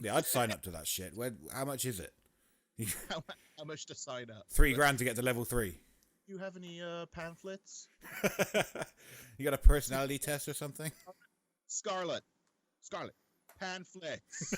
Yeah, I'd sign up to that shit. How much is it? How much to sign up? $3,000 to get to level 3. Do you have any pamphlets? You got a personality test or something? Scarlet, pamphlets.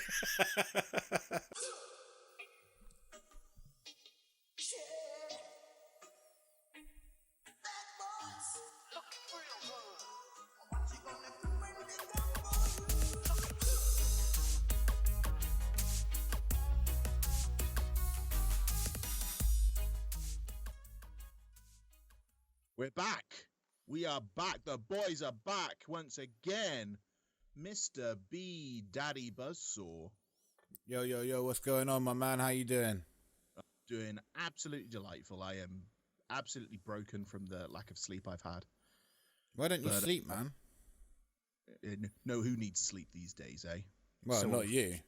We're back. We are back. The boys are back once again. Mr. B, Daddy Buzzsaw. Yo, what's going on, my man? How you doing? Doing absolutely delightful. I am absolutely broken from the lack of sleep I've had. Why don't you sleep, man? No, who needs sleep these days, eh? Well, so not you.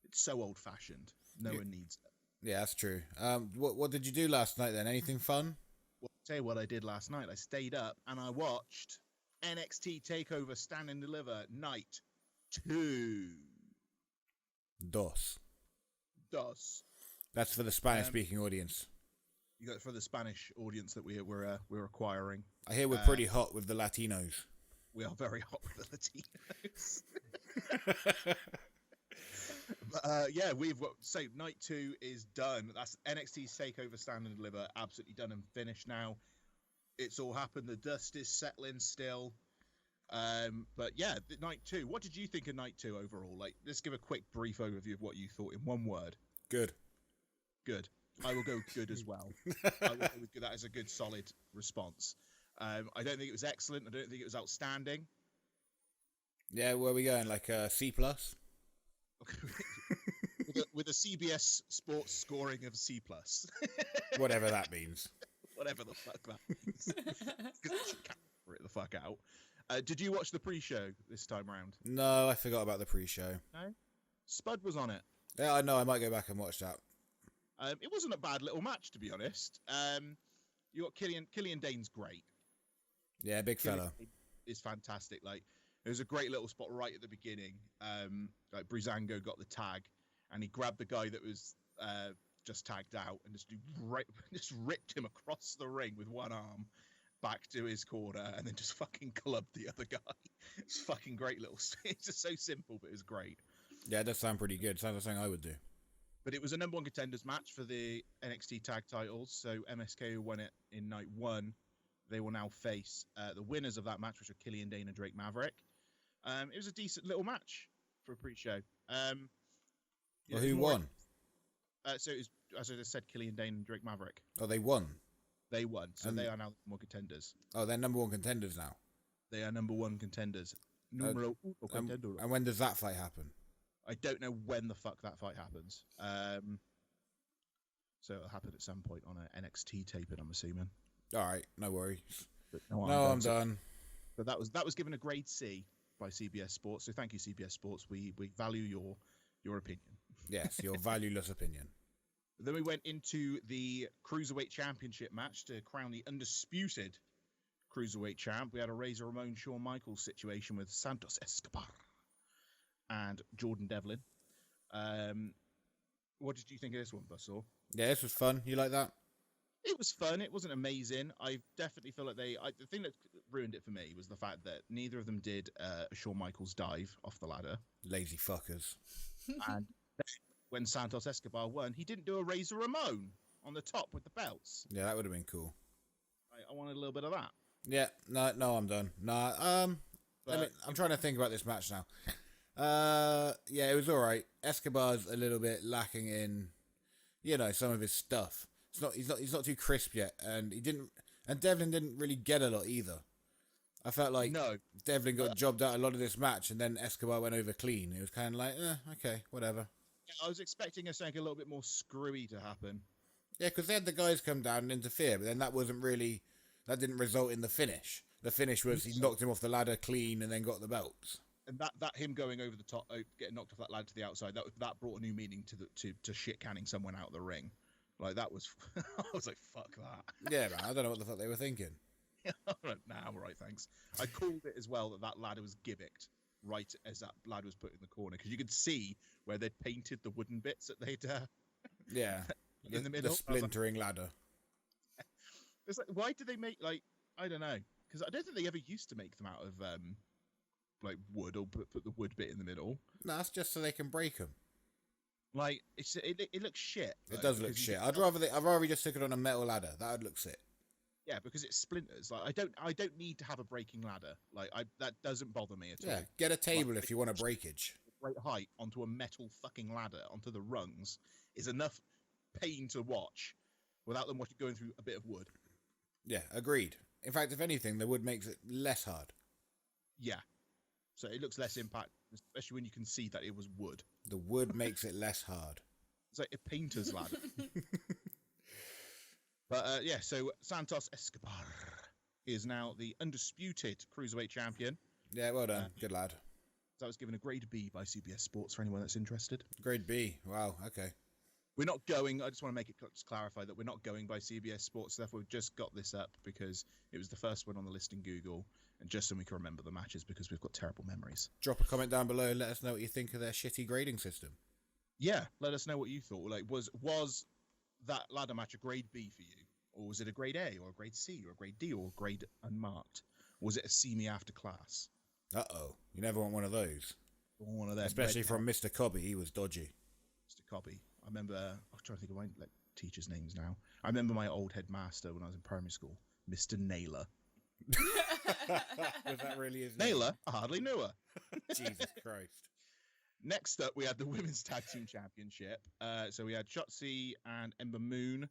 It's so old-fashioned. No one needs it. Yeah, that's true. What did you do last night then? Anything fun? Well, I'll tell you what I did last night. I stayed up and I watched NXT Takeover Stand and Deliver Night 2. Dos. That's for the Spanish-speaking audience. You got it for the Spanish audience that we're acquiring. I hear we're pretty hot with the Latinos. We are very hot with the Latinos. Yeah, so Night 2 is done. That's NXT's Takeover Stand and Deliver, absolutely done and finished now. It's all happened. The dust is settling still. But yeah, Night 2. What did you think of Night 2 overall? Like, let's give a quick brief overview of what you thought in one word. Good. I will go good as well. I will go with good. That is a good, solid response. I don't think it was excellent. I don't think it was outstanding. Yeah, where are we going? Like C+? with a CBS Sports scoring of C+. Whatever that means. Whatever the fuck that means. Because can't figure it the fuck out. Did you watch the pre-show this time around? No, I forgot about the pre-show. No? Spud was on it. Yeah, I know. I might go back and watch that. It wasn't a bad little match, to be honest. You got Killian Dane's great. Yeah, big fella. Is fantastic. Like, there was a great little spot right at the beginning. Like Breezango got the tag, and he grabbed the guy that was just tagged out and just ripped him across the ring with one arm back to his corner, and then just fucking clubbed the other guy. It's fucking great little. It's just so simple, but it's great. Yeah, it does sound pretty good. Sounds like something I would do. But it was a number one contenders match for the NXT tag titles. So MSK, who won it in night 1, they will now face the winners of that match, which are Killian Dane and Drake Maverick. It was a decent little match for a pre-show. Well, who won? So it was, as I just said, Killian Dane and Drake Maverick. Oh, they won? They won. So they are now more contenders. Oh, they're number one contenders now? They are number one contenders. Numero uno contender. And when does that fight happen? I don't know when the fuck that fight happens. So it'll happen at some point on an NXT taping, I'm assuming. All right, no worries. No, I'm done. But that was given a grade C by CBS Sports. So thank you, CBS Sports. We value your opinion. Yes, your valueless opinion. Then we went into the Cruiserweight Championship match to crown the undisputed Cruiserweight champ. We had a Razor Ramon Shawn Michaels situation with Santos Escobar and Jordan Devlin. What did you think of this one, Buzzsaw? Yeah, this was fun. You like that? It was fun. It wasn't amazing. I definitely feel like the thing that ruined it for me was the fact that neither of them did a Shawn Michaels dive off the ladder. Lazy fuckers. And when Santos Escobar won, he didn't do a Razor Ramon on the top with the belts. Yeah, that would have been cool. I wanted a little bit of that. Yeah, no, I'm done. I'm trying to think about this match now. Yeah, it was all right. Escobar's a little bit lacking in, some of his stuff. He's not too crisp yet, and Devlin didn't really get a lot either. I felt like Devlin got jobbed out a lot of this match, and then Escobar went over clean. It was kind of like, okay, whatever. I was expecting something a little bit more screwy to happen. Yeah, because they had the guys come down and interfere, but then that didn't result in the finish. The finish was he knocked him off the ladder clean and then got the belts. And that him going over the top, getting knocked off that ladder to the outside, that brought a new meaning to shit canning someone out of the ring. Like, that was, I was like, fuck that. Yeah, man, I don't know what the fuck they were thinking. Nah, I'm all right, thanks. I called it as well that ladder was gimmicked. right as that lad was put in the corner, because you could see where they'd painted the wooden bits that they'd in the middle. The splintering ladder. It's like, why do they make, like, I don't know, because I don't think they ever used to make them out of like wood, or put the wood bit in the middle. No, that's just so they can break them. Like, it looks shit. It does look shit. I'd rather just stick it on a metal ladder. That would look sick. Yeah, because it splinters. Like, I don't need to have a breaking ladder. Like, that doesn't bother me at all. Yeah, get a table if you want a breakage. Great height onto a metal fucking ladder, onto the rungs, is enough pain to watch without them going through a bit of wood. Yeah, agreed. In fact, if anything, the wood makes it less hard. Yeah. So it looks less impact, especially when you can see that it was wood. The wood makes it less hard. It's like a painter's ladder. But yeah, so Santos Escobar is now the undisputed Cruiserweight champion. Yeah, well done. Good lad. That was given a grade B by CBS Sports for anyone that's interested. Grade B. Wow, okay. We're not going, I just want to make it clarify that we're not going by CBS Sports stuff. We've just got this up because it was the first one on the list in Google, and just so we can remember the matches, because we've got terrible memories. Drop a comment down below and let us know what you think of their shitty grading system. Yeah, let us know what you thought. Like, was that ladder match a grade B for you? Or was it a grade A, or a grade C, or a grade D, or a grade unmarked? Or was it a see me after class? Uh-oh. You never want one of those. One of them. Especially from Mr. Cobby. He was dodgy. Mr. Cobby. I remember, I'm trying to think of my teachers' names now. I remember my old headmaster when I was in primary school, Mr. Naylor. Was that really his name? Naylor? I hardly knew her. Jesus Christ. Next up, we had the Women's Tag Team Championship. So we had Shotzi and Ember Moon,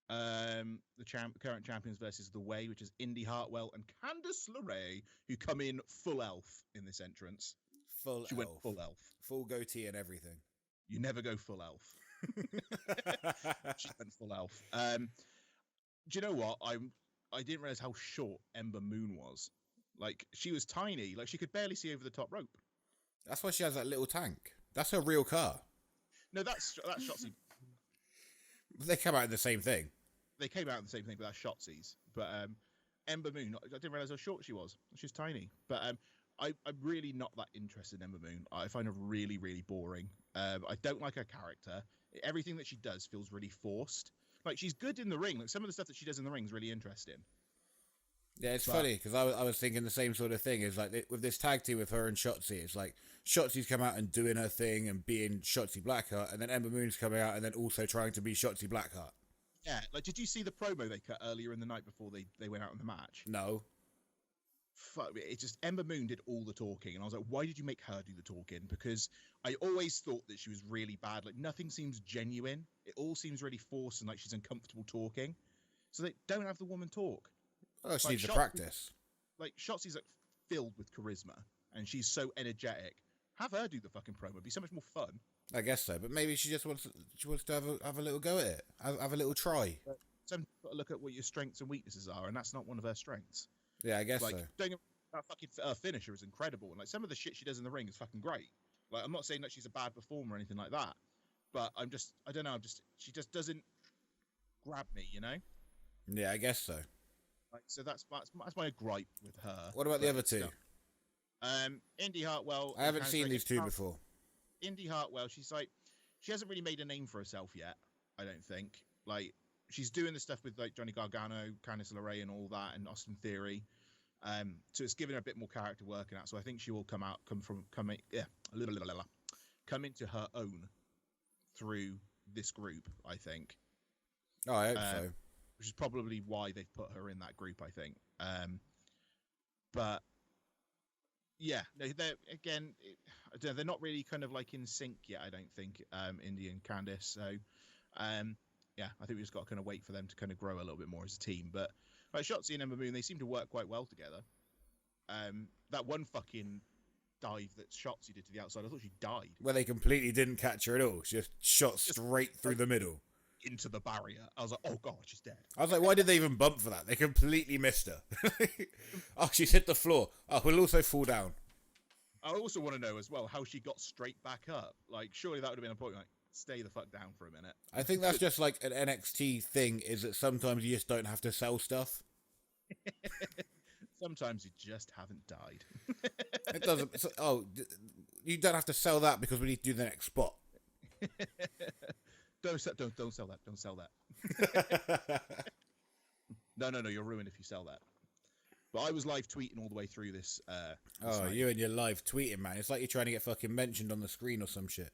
the current champions, versus The Way, which is Indy Hartwell and Candice LeRae, who come in full elf in this entrance. She went full elf. Full goatee and everything. You never go full elf. She went full elf. Do you know what? I didn't realize how short Ember Moon was. Like, she was tiny. Like, she could barely see over the top rope. That's why she has that little tank. That's her real car. No, that's Shotzi. They come out in the same thing. They came out in the same thing, but that's Shotzi's. But Ember Moon, I didn't realize how short she was. She's tiny. But I'm really not that interested in Ember Moon. I find her really, really boring. I don't like her character. Everything that she does feels really forced. Like, she's good in the ring. Like, some of the stuff that she does in the ring is really interesting. Yeah, it's funny because I was thinking the same sort of thing. Is like with this tag team with her and Shotzi, it's like Shotzi's come out and doing her thing and being Shotzi Blackheart, and then Ember Moon's coming out and then also trying to be Shotzi Blackheart. Yeah, like, did you see the promo they cut earlier in the night before they went out in the match? No. Fuck, it's just Ember Moon did all the talking, and I was like, why did you make her do the talking? Because I always thought that she was really bad. Like, nothing seems genuine. It all seems really forced and like she's uncomfortable talking. So they don't have the woman talk. Oh, she needs to practice. Like, Shotzi's like filled with charisma, and she's so energetic. Have her do the fucking promo. It'd be so much more fun. I guess so, but maybe she just wants to have a little go at it, have a little try. Sometimes you've got to look at what your strengths and weaknesses are, and that's not one of her strengths. Yeah, I guess like, so. That fucking finisher is incredible, and like some of the shit she does in the ring is fucking great. Like, I'm not saying that she's a bad performer or anything like that, but I don't know, she just doesn't grab me, you know? Yeah, I guess so. Like, so that's my gripe with her. What about the other two? Indy Hartwell. I haven't seen these two before. Indy Hartwell, she hasn't really made a name for herself yet, I don't think. Like, she's doing the stuff with like Johnny Gargano, Candice LeRae, and all that, and Austin Theory. So it's giving her a bit more character work and that. So I think she will come into her own through this group, I think. Oh, I hope so. Which is probably why they've put her in that group, I think. But yeah, they're not really kind of like in sync yet, I don't think, Indy and Candice. So yeah, I think we just got to kind of wait for them to kind of grow a little bit more as a team. But like Shotzi and Ember Moon, they seem to work quite well together. That one fucking dive that Shotzi did to the outside, I thought she died. Well, they completely didn't catch her at all. She just shot straight through the middle. Into the barrier. I was like, oh god, she's dead. I was like, why did they even bump for that? They completely missed her. Oh, she's hit the floor. Oh, we'll also fall down. I also want to know as well how she got straight back up. Like, surely that would have been a point, like, stay the fuck down for a minute. I think that's just like an NXT thing, is that sometimes you just don't have to sell stuff. Sometimes you just haven't died. It doesn't. You don't have to sell that because we need to do the next spot. Don't sell that. Don't sell that. No. You're ruined if you sell that. But I was live tweeting all the way through this. Night. You and your live tweeting, man. It's like you're trying to get fucking mentioned on the screen or some shit.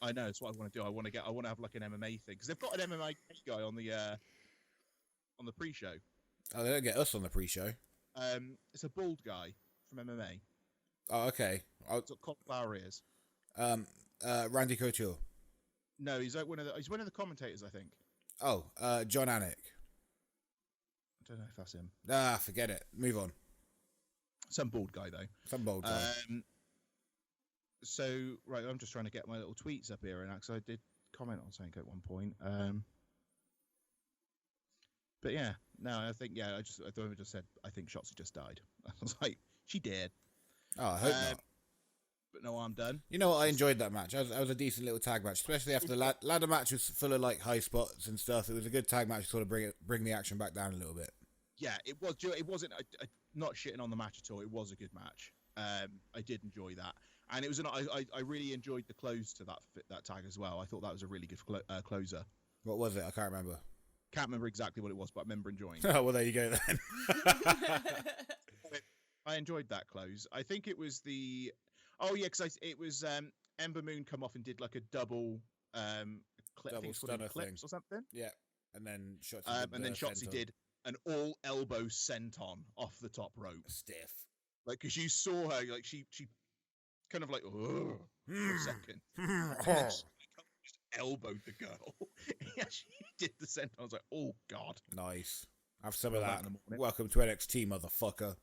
I know. It's what I want to do. I want to have like an MMA thing because they've got an MMA guy on the pre-show. Oh, they don't get us on the pre-show. It's a bald guy from MMA. Oh, okay. He's got cauliflower ears. Randy Couture. No, he's one of the commentators, I think. Oh, John Anik. I don't know if that's him. Forget it. Move on. Some bald guy though. Some bald guy. So right, I'm just trying to get my little tweets up here, and because I did comment on something at one point. But yeah, no, I think I just said I think Shotzi just died. I was like, she did. Oh, I hope not. But no, I'm done. You know what? I enjoyed that match. That was a decent little tag match, especially after the ladder match was full of like high spots and stuff. It was a good tag match to sort of bring the action back down a little bit. Yeah, it was. It wasn't not shitting on the match at all. It was a good match. I did enjoy that, and it was. I really enjoyed the close to that tag as well. I thought that was a really good closer. What was it? I can't remember. Can't remember exactly what it was, but I remember enjoying. Oh well, there you go then. I enjoyed that close. I think it was the. Oh yeah, because it was Ember Moon come off and did like a double stunner thing or something. Yeah, and then Shotzi did an all elbow senton off the top rope. Stiff. Like because you saw her, like she kind of like for a second. Just elbowed the girl. Yeah, she did the senton. I was like, oh god. Nice. Have some of that in the morning. Welcome to NXT, motherfucker.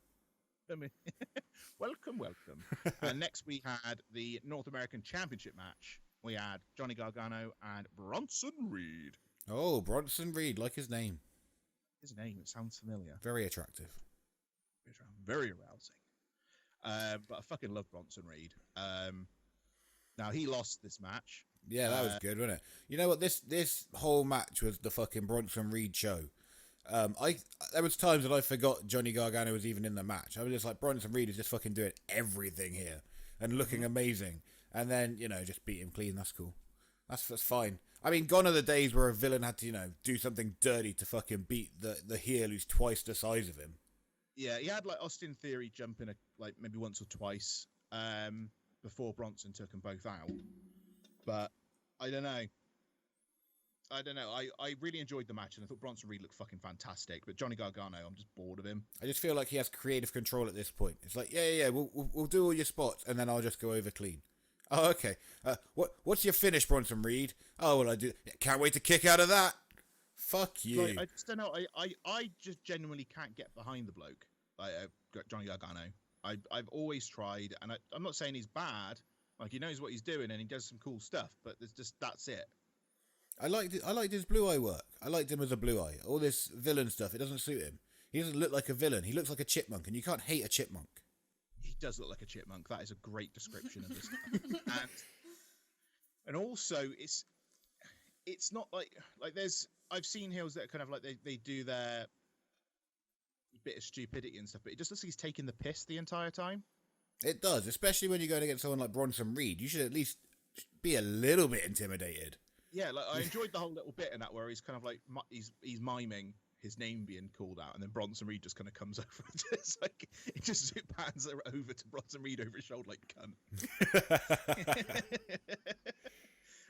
Welcome. And next we had the North American Championship match. We had Johnny Gargano and Bronson Reed. Oh, Bronson Reed, like his name. His name, it sounds familiar. Very attractive. Very arousing. But I fucking love Bronson Reed. Now he lost this match. Yeah, that was good, wasn't it? You know what? This whole match was the fucking Bronson Reed show. There was times that I forgot Johnny Gargano was even in the match. I was just like, Bronson Reed is just fucking doing everything here and looking amazing. And then, just beat him clean. That's cool. That's fine. I mean, gone are the days where a villain had to, do something dirty to fucking beat the heel who's twice the size of him. Yeah, he had like Austin Theory jump in maybe once or twice before Bronson took them both out. But I don't know. I really enjoyed the match, and I thought Bronson Reed looked fucking fantastic. But Johnny Gargano, I'm just bored of him. I just feel like he has creative control at this point. It's like, we'll do all your spots, and then I'll just go over clean. Oh, okay. What's your finish, Bronson Reed? Oh, well, I do. Can't wait to kick out of that. Fuck you. Like, I just don't know. I just genuinely can't get behind the bloke, Johnny Gargano. I've always tried, and I'm not saying he's bad. Like, he knows what he's doing, and he does some cool stuff. But that's it. I liked his blue eye work. I liked him as a blue eye. All this villain stuff, it doesn't suit him. He doesn't look like a villain. He looks like a chipmunk, and you can't hate a chipmunk. He does look like a chipmunk. That is a great description of this guy. And also, it's not like I've seen heels that are kind of like they do their bit of stupidity and stuff, but it just looks like he's taking the piss the entire time. It does, especially when you're going against someone like Bronson Reed. You should at least be a little bit intimidated. Yeah, like I enjoyed the whole little bit in that where he's kind of like he's miming his name being called out, and then Bronson Reed just kind of comes over. It's like it just pans over to Bronson Reed over his shoulder, like cunt.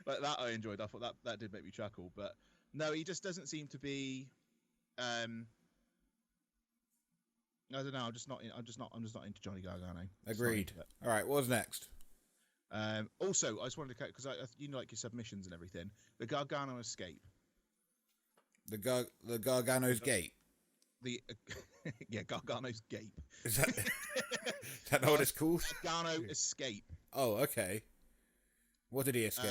Like that, I enjoyed. I thought that did make me chuckle, but no, he just doesn't seem to be. I don't know. I'm just not into Johnny Gargano. Agreed. All right, what's next? Also, I just wanted to because like your submissions and everything. The Gargano escape. The Gargano's gate. Gargano's gape. Is that not what it's called? Gargano escape. Oh, okay. What did he escape?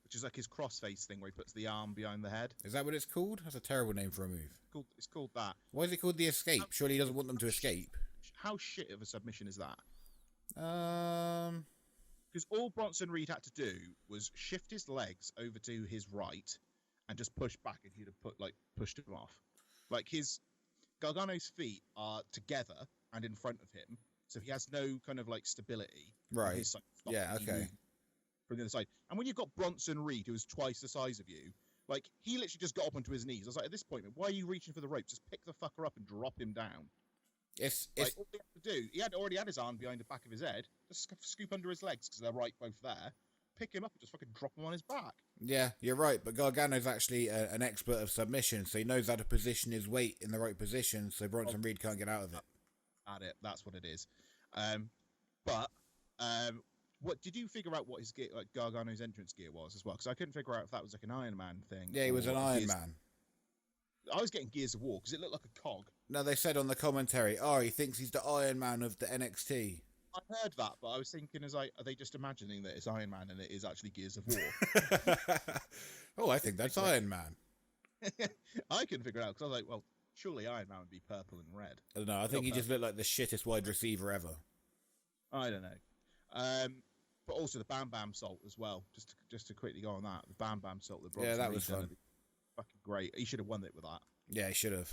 Which is like his crossface thing where he puts the arm behind the head. Is that what it's called? That's a terrible name for a move. It's called that. Why is it called the escape? Surely he doesn't want them to escape. How shit of a submission is that? Because all Bronson Reed had to do was shift his legs over to his right and just push back, and he'd have pushed him off. Like his Gargano's feet are together and in front of him, so he has no kind of like stability. Right. His side, Yeah. Okay. From the other side, and when you've got Bronson Reed, who is twice the size of you, like he literally just got up onto his knees. I was like, at this point, why are you reaching for the rope? Just pick the fucker up and drop him down. It's like all he had to do. He had already had his arm behind the back of his head. Just scoop under his legs because they're right both there. Pick him up and just fucking drop him on his back. Yeah, you're right. But Gargano's actually an expert of submission, so he knows how to position his weight in the right position, so Bronson Reed can't get out of it. That's what it is. What did you figure out what his gear, like Gargano's entrance gear was as well? Because I couldn't figure out if that was like an Iron Man thing. Yeah, he was an Iron Man. I was getting Gears of War because it looked like a cog. No, they said on the commentary, he thinks he's the Iron Man of the NXT. I heard that, but I was thinking, are they just imagining that it's Iron Man and it is actually Gears of War? Oh, I think that's Iron Man. I couldn't figure it out because I was like, well, surely Iron Man would be purple and red. I don't know. I think he just looked like the shittest wide receiver ever. I don't know. But also the Bam Bam Salt as well. Just to quickly go on that, the Bam Bam Salt. That was fun. Fucking great. He should have won it with that. Yeah, he should have.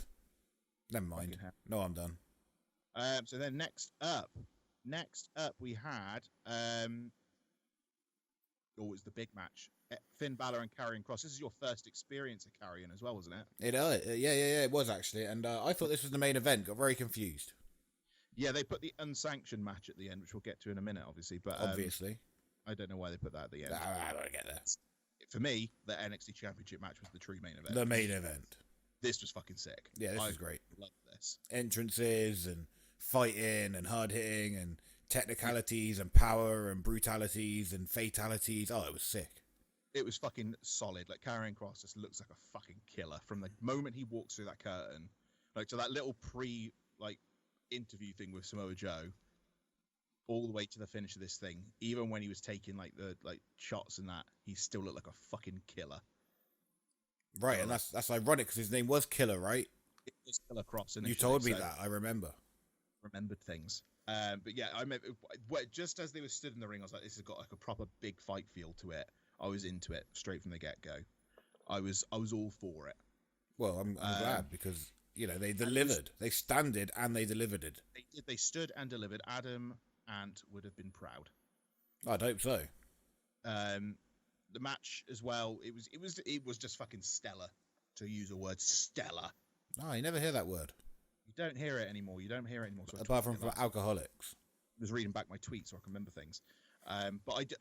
Never mind. No, I'm done. So then next up we had it was the big match. Finn Balor and Karrion Kross. This is your first experience of Karrion as well, wasn't it? It was actually. And I thought this was the main event. Got very confused. Yeah, they put the unsanctioned match at the end, which we'll get to in a minute, obviously. But obviously, I don't know why they put that at the end. I don't get that. For me, the NXT Championship match was the true main event. The main event. This was fucking sick. Yeah, this is great. Love this. Entrances and fighting and hard hitting and technicalities and power and brutalities and fatalities. Oh, it was sick. It was fucking solid. Like Karrion Kross just looks like a fucking killer from the moment he walks through that curtain. Like to that little interview thing with Samoa Joe, all the way to the finish of this thing. Even when he was taking the shots and that, he still looked like a fucking killer. Right, and that's ironic because his name was Killer, right? It was Killer Kross. You told me that. I remember. Remembered things. But yeah, I remember just as they were stood in the ring, I was like, this has got like a proper big fight feel to it. I was into it straight from the get go. I was all for it. Well, I'm glad because they delivered. They standed and they delivered it. They did. They stood and delivered. Adam Ant would have been proud. I'd hope so. The match as well. It was just fucking stellar, to use a word, stellar. Oh, you never hear that word. You don't hear it anymore. So apart from alcoholics. I was reading back my tweets so I can remember things. But like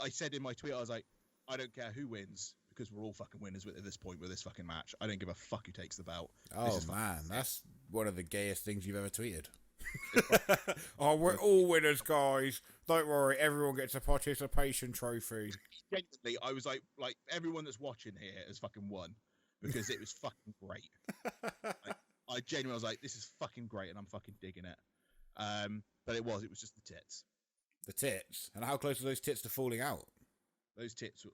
I said in my tweet, I was like, I don't care who wins because we're all fucking winners at this point with this fucking match. I don't give a fuck who takes the belt. Oh man, that's one of the gayest things you've ever tweeted. Oh, we're all winners, guys. Don't worry, everyone gets a participation trophy. Genuinely, I was like everyone that's watching here has fucking won because it was fucking great. I genuinely was like, this is fucking great, and I'm fucking digging it. But it was just the tits. The tits, and how close are those tits to falling out? Those tits.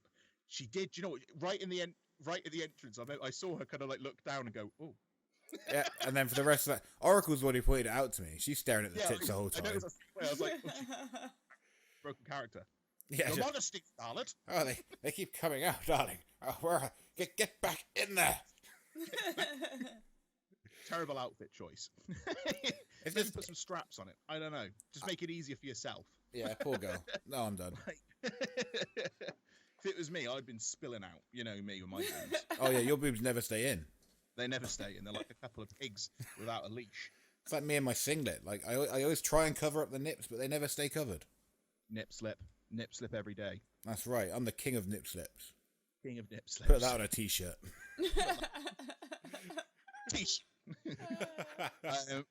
She did. You know what? Right at the entrance, I saw her kind of like look down and go, oh. Yeah, and then for the rest of that, Oracle's the one who pointed it out to me. She's staring at the tits the whole time. I was like, broken character. Yeah, Your modesty, darling. Oh, they keep coming out, darling. Oh, get back in there. Terrible outfit choice. If you put some straps on it, I don't know. Just make it easier for yourself. Yeah, poor girl. No, I'm done. If it was me, I'd been spilling out. You know me with my boobs. Oh yeah, your boobs never stay in. They never stay in. They're like a couple of pigs without a leash. It's like me and my singlet. Like I always try and cover up the nips, but they never stay covered. Nip slip every day. That's right. I'm the king of nip slips. King of nip slips. Put that on a t-shirt.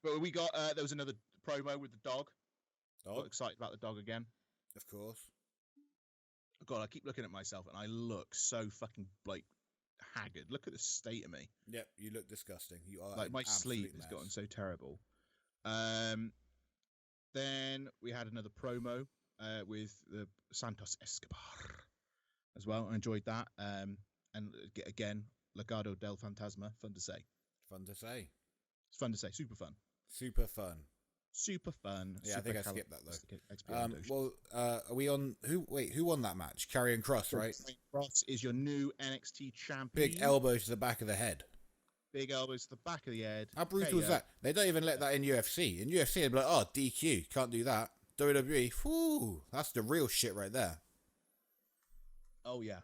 But we got there was another promo with the dog. Got excited about the dog again. Of course. God, I keep looking at myself and I look so fucking haggard. Look at the state of me. Yep, you look disgusting. You are like my sleep has gotten so terrible. Then we had another promo with the Santos Escobar as well. I enjoyed that. And again, Legado del Fantasma. Fun to say. It's fun to say. Super fun. Yeah, I think I skipped that though. Well, are we on who won that match? Karrion Kross, right? Kross is your new NXT champion. Big elbow to the back of the head. Big elbows to the back of the head. How brutal is that? They don't even let that in UFC. In UFC, they'd be like, oh, DQ, can't do that. WWE, whoo, that's the real shit right there. Oh, yeah.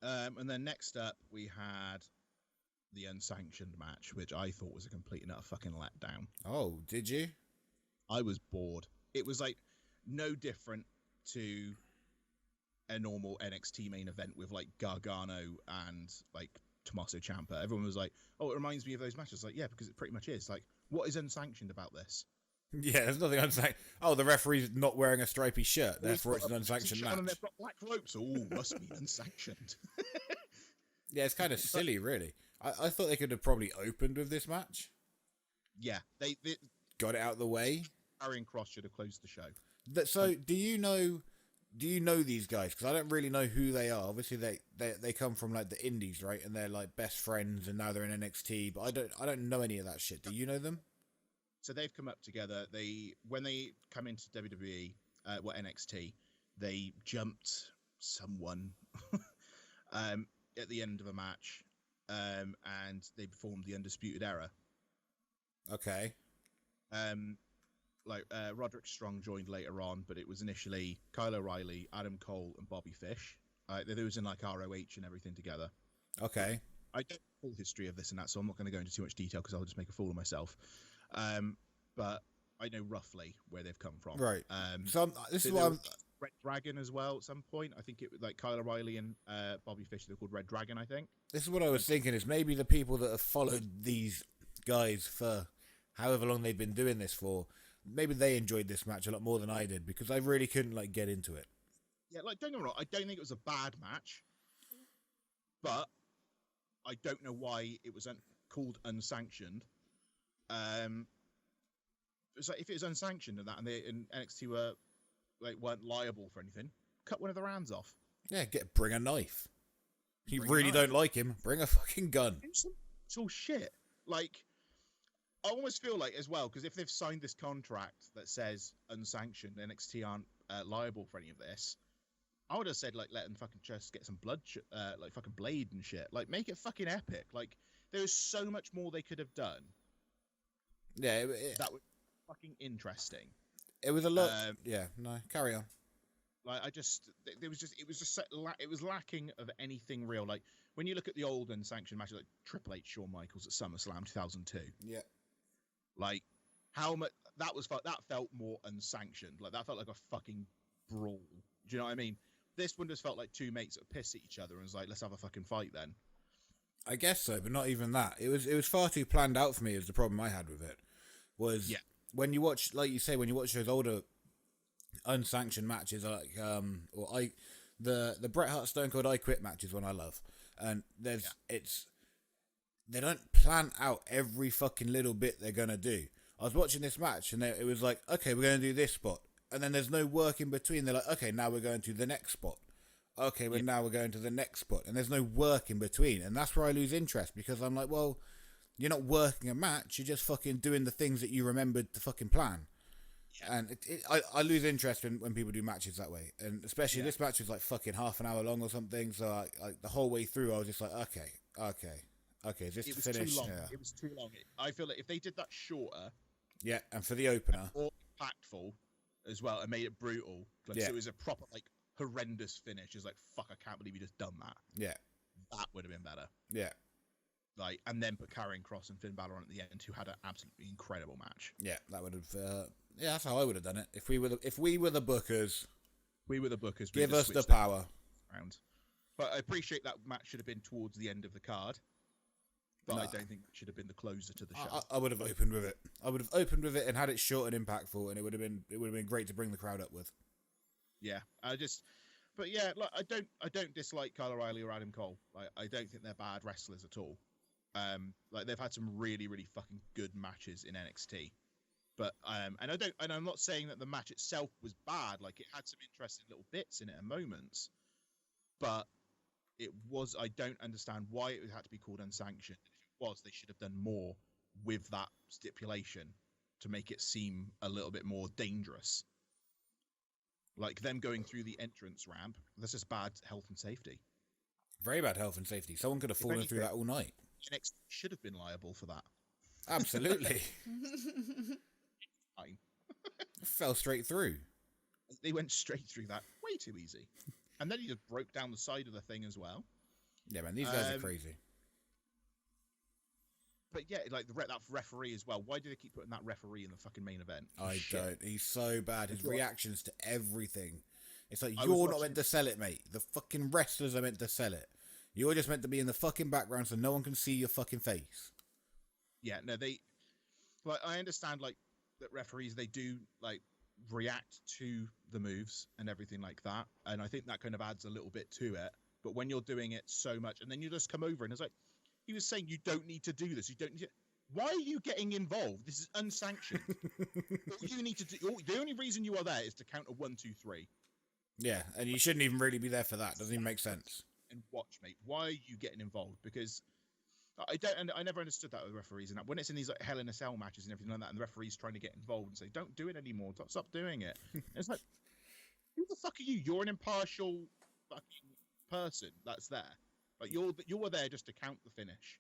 And then next up, we had the unsanctioned match, which I thought was a complete and utter fucking letdown. Oh, did you? I was bored. It was like no different to a normal NXT main event with like Gargano and like Tommaso Ciampa. Everyone was like, oh, it reminds me of those matches. Like, yeah, because it pretty much is. Like, what is unsanctioned about this? Yeah, there's nothing unsanctioned. Oh, the referee's not wearing a stripy shirt, therefore it's an unsanctioned match. And they've got black ropes. Oh, must be unsanctioned. Yeah, it's kind of silly, really. I thought they could have probably opened with this match. Yeah, they got it out of the way. Karrion Kross should have closed the show. So, do you know these guys? Because I don't really know who they are. Obviously, they come from like the Indies, right? And they're like best friends, and now they're in NXT. But I don't know any of that shit. Do you know them? So they've come up together. When they come into WWE, NXT, they jumped someone at the end of a match, and they performed the Undisputed Era. Okay. Roderick Strong joined later on, but it was initially Kyle O'Reilly, Adam Cole, and Bobby Fish. They was in like ROH and everything together. Okay. I don't know the full history of this and that, so I'm not going to go into too much detail because I'll just make a fool of myself. But I know roughly where they've come from. Right. This is what I'm... Red Dragon as well at some point. I think it was like Kyle O'Reilly and Bobby Fish. They're called Red Dragon, I think. This is what I was thinking, is maybe the people that have followed these guys for however long they've been doing this for, maybe they enjoyed this match a lot more than I did, because I really couldn't like get into it. Yeah, like don't get me wrong, I don't think it was a bad match, but I don't know why it was called unsanctioned. It's like if it was unsanctioned and that, and NXT weren't liable for anything, cut one of their hands off. Yeah, bring a knife. If you really don't like him, bring a fucking gun. It's all shit. Like, I almost feel like as well, because if they've signed this contract that says unsanctioned, NXT aren't liable for any of this, I would have said like let them fucking just get some blood, like fucking blade and shit. Like make it fucking epic. Like there's so much more they could have done. Yeah, that was fucking interesting. It was a lot. No, carry on. Like it was lacking of anything real. Like when you look at the old unsanctioned matches, like Triple H, Shawn Michaels at SummerSlam 2002. Yeah. Like how much that felt more unsanctioned. Like that felt like a fucking brawl. Do you know what I mean? This one just felt like two mates that piss at each other and was like, let's have a fucking fight then. I guess so, but not even that. It was far too planned out for me. Is the problem I had with it. Was when you watch, like you say, when you watch those older unsanctioned matches, like the Bret Hart Stone Cold I Quit match is one I love, and they don't plan out every fucking little bit they're gonna do. I was watching this match and it was like, okay, we're gonna do this spot, and then there's no work in between. They're like, okay, now we're going to the next spot. Okay, but now we're going to the next spot, and there's no work in between, and that's where I lose interest, because I'm like, well, you're not working a match, you're just fucking doing the things that you remembered to fucking plan. Yeah. And I lose interest when people do matches that way, and especially this match was like fucking half an hour long or something. So I the whole way through, I was just like, okay, is this to finish? Too long. Yeah. It was too long. I feel like if they did that shorter, and for the opener, more impactful as well, and made it brutal, so it was a proper like horrendous finish. It's like, fuck, I can't believe you just done that. Yeah, that would have been better. Yeah. Like, and then put Karrion Kross and Finn Balor on at the end, who had an absolutely incredible match. Yeah, that would have. That's how I would have done it. If we were the bookers, give us the power. Around. But I appreciate that match should have been towards the end of the card. But I don't think it should have been the closer to the show. I would have opened with it. I would have opened with it and had it short and impactful, and it would have been great to bring the crowd up with. Yeah, but yeah, like I don't dislike Kyle O'Reilly or Adam Cole. Like I don't think they're bad wrestlers at all. Like they've had some really, really fucking good matches in NXT. But and I'm not saying that the match itself was bad. Like it had some interesting little bits in it and moments. But I don't understand why it had to be called unsanctioned. If it was, they should have done more with that stipulation to make it seem a little bit more dangerous. Like them going through the entrance ramp, that's just bad health and safety. Very bad health and safety. Someone could have fallen through that all night. NXT should have been liable for that. Absolutely. Fine. Fell straight through. They went straight through that way too easy. And then he just broke down the side of the thing as well. Yeah, man, these guys are crazy. But yeah, like that referee as well. Why do they keep putting that referee in the fucking main event? I don't. He's so bad. His reactions to everything. It's like, I you're not meant to sell it, mate. The fucking wrestlers are meant to sell it. You're just meant to be in the fucking background so no one can see your fucking face. Yeah, no, like, I understand, like, that referees, they do, like, react to the moves and everything like that. And I think that kind of adds a little bit to it. But when you're doing it so much, and then you just come over and it's like, he was saying, you don't need to do this. You don't need to. Why are you getting involved? This is unsanctioned. All you need to do, the only reason you are there is to count a 1, 2, 3. Yeah, and you shouldn't even really be there for that. Doesn't even make sense. And watch, mate. Why are you getting involved? Because I never understood that with referees. And when it's in these like Hell in a Cell matches and everything like that, and the referee's trying to get involved and say, "Don't do it anymore. Stop doing it." And it's like, who the fuck are you? You're an impartial fucking person that's there. Like you were there just to count the finish.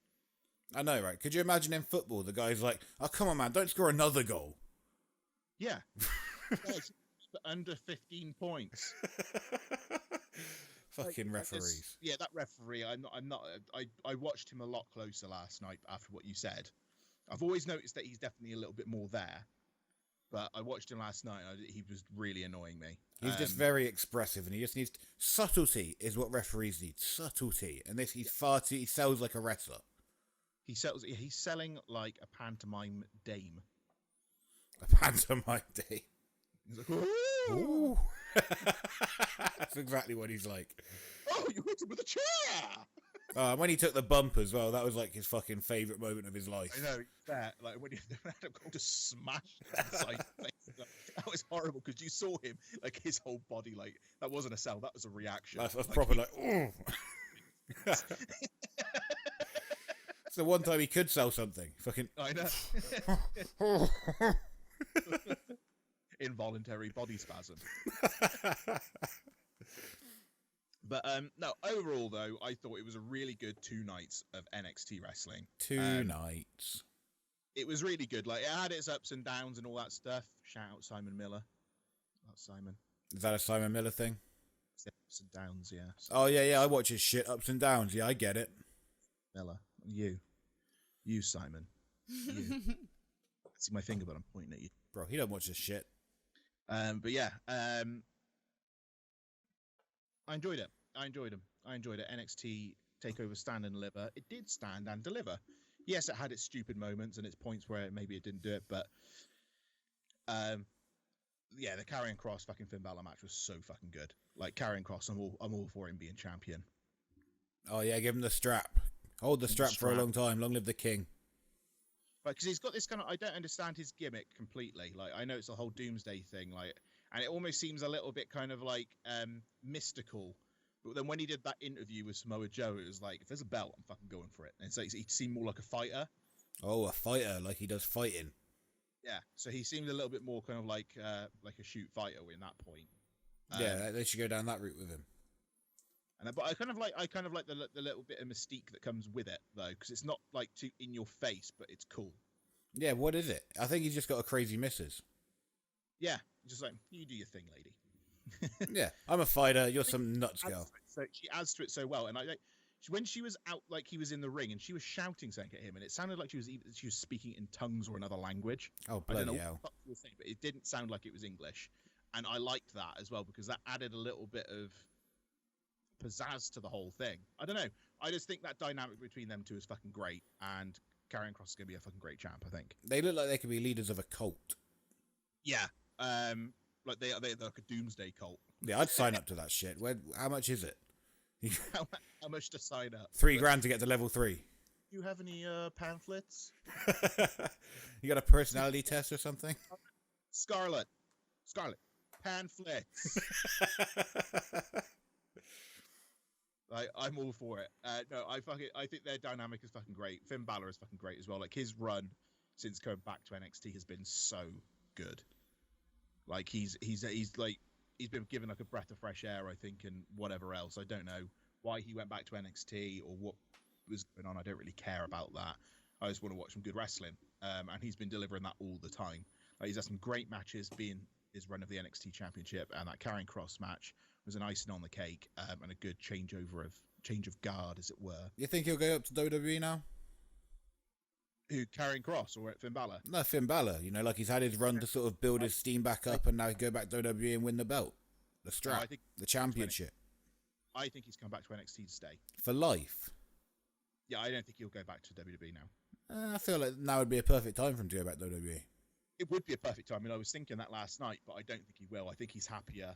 I know, right? Could you imagine in football, the guy's like, "Oh, come on, man, don't score another goal." Yeah. Under 15 points. Fucking referees. Yeah, that referee. I watched him a lot closer last night after what you said. I've always noticed that he's definitely a little bit more there, but I watched him last night. And he was really annoying me. He's just very expressive, and he just needs subtlety. Is what referees need. Subtlety, and this he sells like a wrestler. He's selling like a pantomime dame. A pantomime dame. He's like, ooh. Ooh. That's exactly what he's like. Oh, you hit him with a chair! When he took the bump as well, that was like his fucking favourite moment of his life. I know, that. Like, when he had him just smashed inside the face. That was horrible, because you saw him, like, his whole body, like, that wasn't a sell, that was a reaction. That's like, proper, like, ooh. It's the one time he could sell something. Fucking. I know. Involuntary body spasm. But no, overall though, I thought it was a really good 2 nights of NXT wrestling. 2 nights. It was really good. Like, it had its ups and downs and all that stuff. Shout out Simon Miller. That's Simon. Is that a Simon Miller thing? It's ups and downs, yeah. So, oh yeah, I watch his shit, ups and downs. Yeah, I get it. Miller, you Simon, you. I see my finger, but I'm pointing at you, bro. He don't watch this shit. But yeah, I enjoyed it. I enjoyed it. NXT Takeover stand and deliver. It did stand and deliver. Yes, it had its stupid moments and its points where maybe it didn't do it, but yeah, the Karrion Kross fucking Finn Balor match was so fucking good. Like, Karrion Kross, I'm all for him being champion. Oh yeah, give him the strap. Hold the strap for a long time. Long live the king. Right, because he's got this kind of, I don't understand his gimmick completely. Like, I know it's a whole doomsday thing, like, and it almost seems a little bit kind of like mystical. But then when he did that interview with Samoa Joe, it was like, if there's a belt, I'm fucking going for it. And so he seemed more like a fighter. Oh, a fighter, like he does fighting. Yeah, so he seemed a little bit more kind of like a shoot fighter in that point. Yeah, they should go down that route with him. But I kind of like the little bit of mystique that comes with it, though, because it's not like too in your face, but it's cool. Yeah, what is it? I think he's just got a crazy missus. Yeah, just like, you do your thing, lady. Yeah, I'm a fighter. You're some nuts girl. So she adds to it so well, and when she was out, like, he was in the ring, and she was shouting something at him, and it sounded like she was speaking in tongues or another language. Oh, bloody I don't know hell! what she was saying, but it didn't sound like it was English, and I liked that as well, because that added a little bit of pizzazz to the whole thing. I don't know. I just think that dynamic between them two is fucking great, and Karrion Kross is gonna be a fucking great champ. I think they look like they could be leaders of a cult. Yeah, like they're like a doomsday cult. Yeah, I'd sign up to that shit. How much is it? How much to sign up? $3,000 to get to level 3. Do you have any pamphlets? You got a personality test or something? Scarlet, pamphlets. I'm all for it. No, I think their dynamic is fucking great. Finn Balor is fucking great as well. Like, his run since going back to NXT has been so good. Like, he's been given like a breath of fresh air, I think, and whatever else. I don't know why he went back to NXT or was going on. I don't really care about that. I just want to watch some good wrestling. And he's been delivering that all the time. Like, he's had some great matches, being his run of the NXT Championship, and that Karrion Kross match was an icing on the cake, and a good change of guard, as it were. You think he'll go up to WWE now? Who, Karrion Kross or Finn Balor? No, Finn Balor. You know, like he's had his run to sort of build his steam back up, and now he go back to WWE and win the belt, the strap, the championship. I think he's come back to NXT to stay for life. Yeah, I don't think he'll go back to WWE now. I feel like now would be a perfect time for him to go back to WWE. It would be a perfect time. I mean, I was thinking that last night, but I don't think he will. I think he's happier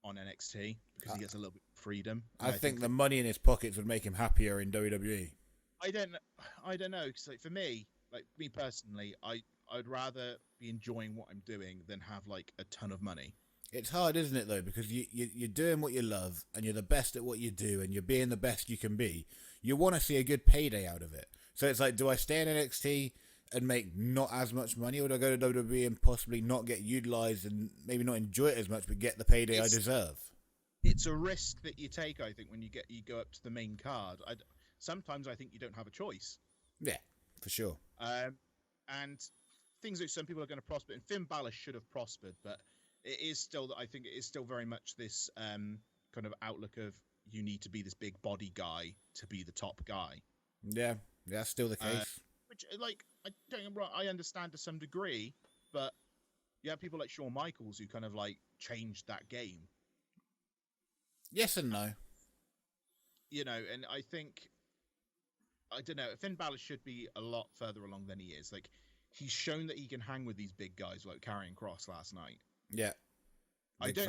on NXT because he gets a little bit of freedom. I think the money in his pockets would make him happier in WWE. I don't know. Because like, for me, like me personally, I'd rather be enjoying what I'm doing than have like a ton of money. It's hard, isn't it, though? Because you're doing what you love, and you're the best at what you do, and you're being the best you can be. You want to see a good payday out of it. So it's like, do I stay in NXT and make not as much money, or do I go to WWE and possibly not get utilised and maybe not enjoy it as much, but get the payday I deserve? It's a risk that you take, I think, when you go up to the main card. Sometimes I think you don't have a choice. Yeah, for sure. And things that some people are going to prosper, and Finn Balor should have prospered, but it is still, I think it is still very much this kind of outlook of you need to be this big body guy to be the top guy. Yeah, that's still the case. Which, like, I understand to some degree, but you have people like Shawn Michaels who kind of like changed that game. Yes and no. You know, and I think, I don't know, Finn Balor should be a lot further along than he is. Like, he's shown that he can hang with these big guys like Karrion Kross last night. Yeah. Maybe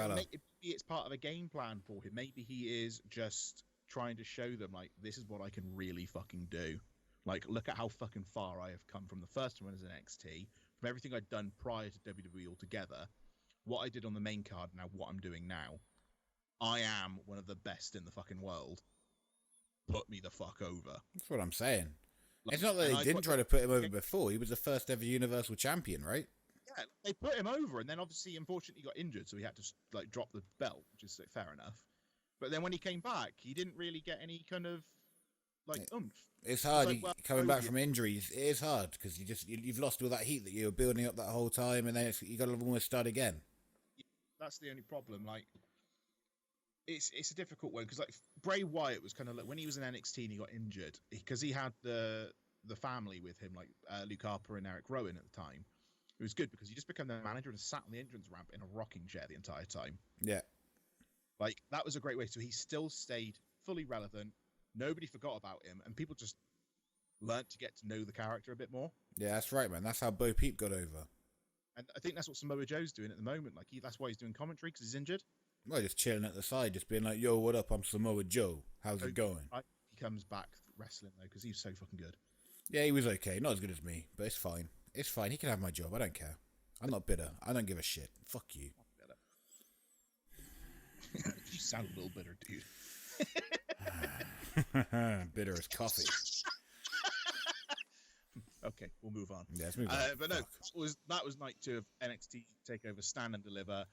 it's part of a game plan for him. Maybe he is just trying to show them, like, this is what I can really fucking do. Like, look at how fucking far I have come from the first one as an NXT, from everything I'd done prior to WWE altogether, what I did on the main card, now what I'm doing now. I am one of the best in the fucking world. Put me the fuck over. That's what I'm saying. Like, it's not that they didn't try to put him over before. He was the first ever Universal Champion, right? Yeah, they put him over, and then obviously, unfortunately, he got injured, so he had to like drop the belt, which is fair enough. But then when he came back, he didn't really get any kind of like oomph. It's hard coming back from injuries. It is hard because you've lost all that heat that you were building up that whole time, and then you got to almost start again. That's the only problem. Like, it's a difficult one because like Bray Wyatt was kind of like when he was in NXT and he got injured because he had the family with him, like Luke Harper and Eric Rowan at the time. It was good because he just became the manager and sat on the entrance ramp in a rocking chair the entire time. Yeah. Like, that was a great way. So he still stayed fully relevant. Nobody forgot about him. And people just learned to get to know the character a bit more. Yeah, that's right, man. That's how Bo Peep got over. And I think that's what Samoa Joe's doing at the moment. Like, that's why he's doing commentary, because he's injured. Well, just chilling at the side, just being like, yo, what up? I'm Samoa Joe. How's it going? He comes back wrestling, though, because he's so fucking good. Yeah, he was okay. Not as good as me, but it's fine. It's fine. He can have my job. I don't care. I'm not bitter. I don't give a shit. Fuck you. You sound a little bitter, dude. Bitter as coffee. Okay, we'll move on. Yeah, let's move on. But no, that was night 2 of NXT Takeover Stand and Deliver.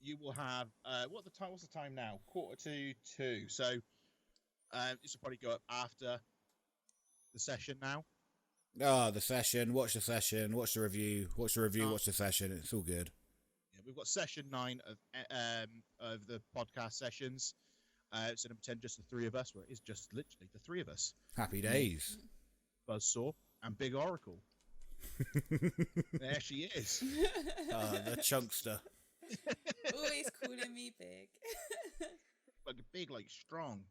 You will have what's the time now? 1:45. So this will probably go up after the session now. The session. Watch the session. Watch the review. Watch the review. Watch the session. It's all good. Yeah, we've got session 9 of the podcast sessions. So number 10, just the 3 of us. Where it is just literally the 3 of us. Happy days. Buzzsaw and Big Oracle. There she is. The chunkster. Always calling me big. Like big, like strong.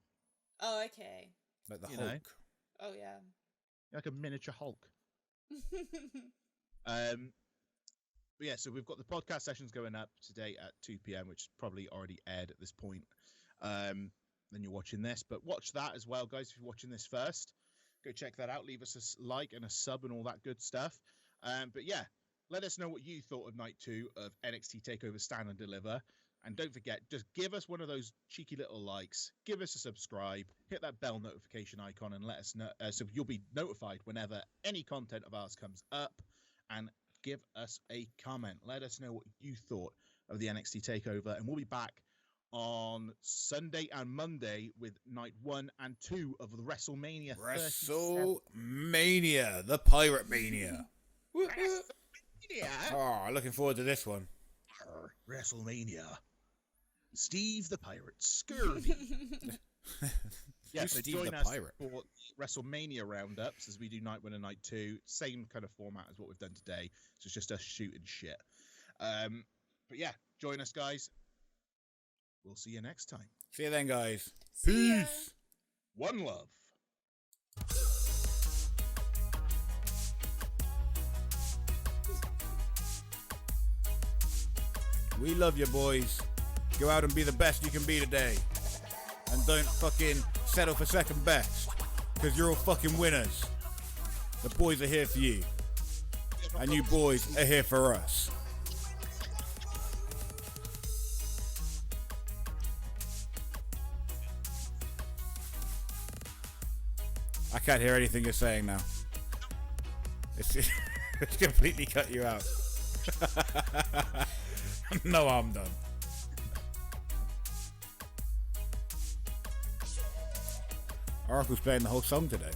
Oh, okay. Like the Hulk. Oh, yeah. Like a miniature Hulk. But yeah, so we've got the podcast sessions going up today at 2 p.m, which is probably already aired at this point. Then you're watching this, but watch that as well, guys. If you're watching this first, go check that out. Leave us a like and a sub and all that good stuff. But yeah, let us know what you thought of night 2 of NXT Takeover Stand and Deliver. And don't forget, just give us one of those cheeky little likes. Give us a subscribe. Hit that bell notification icon and let us know. So you'll be notified whenever any content of ours comes up. And give us a comment. Let us know what you thought of the NXT Takeover. And we'll be back on Sunday and Monday with night 1 and 2 of the WrestleMania. WrestleMania, the Pirate Mania. Oh, looking forward to this one. WrestleMania. Steve the Pirate Scurvy. Yeah, so Steve join the us Pirate? for WrestleMania roundups as we do night 1 and night 2. Same kind of format as what we've done today. So it's just us shooting shit. But yeah, join us, guys. We'll see you next time. See you then, guys. See ya. Peace. One love. We love you, boys. Go out and be the best you can be today. And don't fucking settle for second best. Because you're all fucking winners. The boys are here for you. And you boys are here for us. I can't hear anything you're saying now. It's completely cut you out. No, I'm done. Oracle's playing the whole song today.